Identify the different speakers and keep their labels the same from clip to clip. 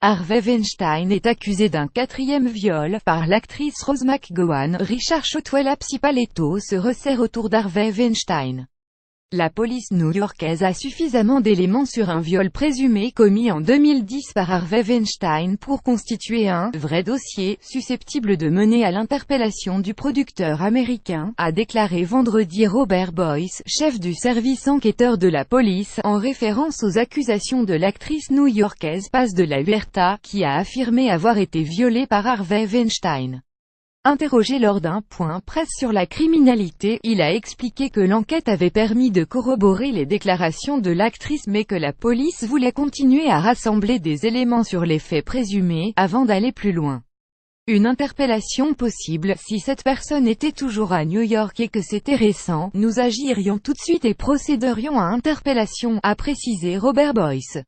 Speaker 1: Harvey Weinstein est accusé d'un quatrième viol par l'actrice Rose McGowan. Richard Shotwell Apsipaleto se resserre autour d'Harvey Weinstein. La police new-yorkaise a suffisamment d'éléments sur un viol présumé commis en 2010 par Harvey Weinstein pour constituer un « vrai dossier » susceptible de mener à l'interpellation du producteur américain, a déclaré vendredi Robert Boyce, chef du service enquêteur de la police, en référence aux accusations de l'actrice new-yorkaise Paz de la Huerta, qui a affirmé avoir été violée par Harvey Weinstein. Interrogé lors d'un point presse sur la criminalité, il a expliqué que l'enquête avait permis de corroborer les déclarations de l'actrice mais que la police voulait continuer à rassembler des éléments sur les faits présumés, avant d'aller plus loin. Une interpellation possible, si cette personne était toujours à New York et que c'était récent, nous agirions tout de suite et procéderions à interpellation, a précisé Robert Boyce.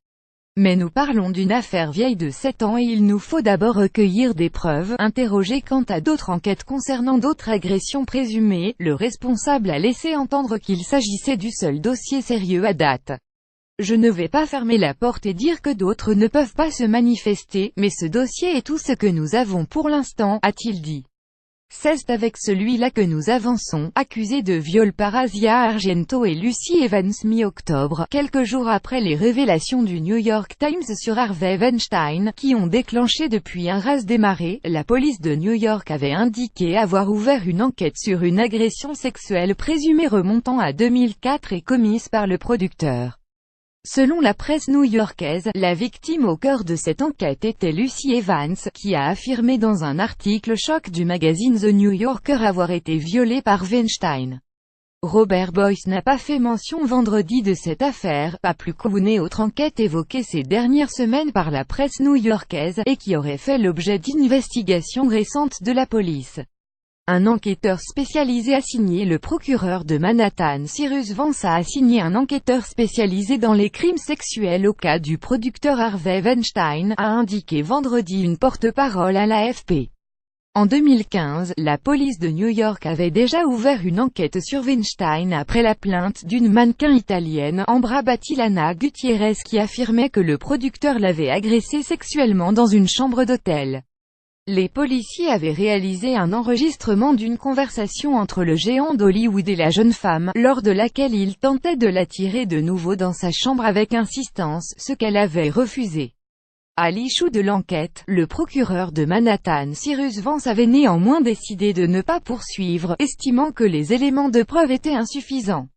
Speaker 1: Mais nous parlons d'une affaire vieille de 7 ans et il nous faut d'abord recueillir des preuves. Interrogé quant à d'autres enquêtes concernant d'autres agressions présumées, le responsable a laissé entendre qu'il s'agissait du seul dossier sérieux à date. Je ne vais pas fermer la porte et dire que d'autres ne peuvent pas se manifester, mais ce dossier est tout ce que nous avons pour l'instant, a-t-il dit. C'est avec celui-là que nous avançons, accusé de viol par Asia Argento et Lucy Evans mi-octobre, quelques jours après les révélations du New York Times sur Harvey Weinstein, qui ont déclenché depuis un raz-de-marée. La police de New York avait indiqué avoir ouvert une enquête sur une agression sexuelle présumée remontant à 2004 et commise par le producteur. Selon la presse new-yorkaise, la victime au cœur de cette enquête était Lucy Evans, qui a affirmé dans un article choc du magazine The New Yorker avoir été violée par Weinstein. Robert Boyce n'a pas fait mention vendredi de cette affaire, pas plus qu'une autre enquête évoquée ces dernières semaines par la presse new-yorkaise, et qui aurait fait l'objet d'investigations récentes de la police. Un enquêteur spécialisé assigné Le procureur de Manhattan Cyrus Vance a assigné un enquêteur spécialisé dans les crimes sexuels au cas du producteur Harvey Weinstein, a indiqué vendredi une porte-parole à l'AFP. En 2015, la police de New York avait déjà ouvert une enquête sur Weinstein après la plainte d'une mannequin italienne, Ambra Battilana Gutiérrez, qui affirmait que le producteur l'avait agressée sexuellement dans une chambre d'hôtel. Les policiers avaient réalisé un enregistrement d'une conversation entre le géant d'Hollywood et la jeune femme, lors de laquelle il tentait de l'attirer de nouveau dans sa chambre avec insistance, ce qu'elle avait refusé. À l'issue de l'enquête, le procureur de Manhattan Cyrus Vance avait néanmoins décidé de ne pas poursuivre, estimant que les éléments de preuve étaient insuffisants.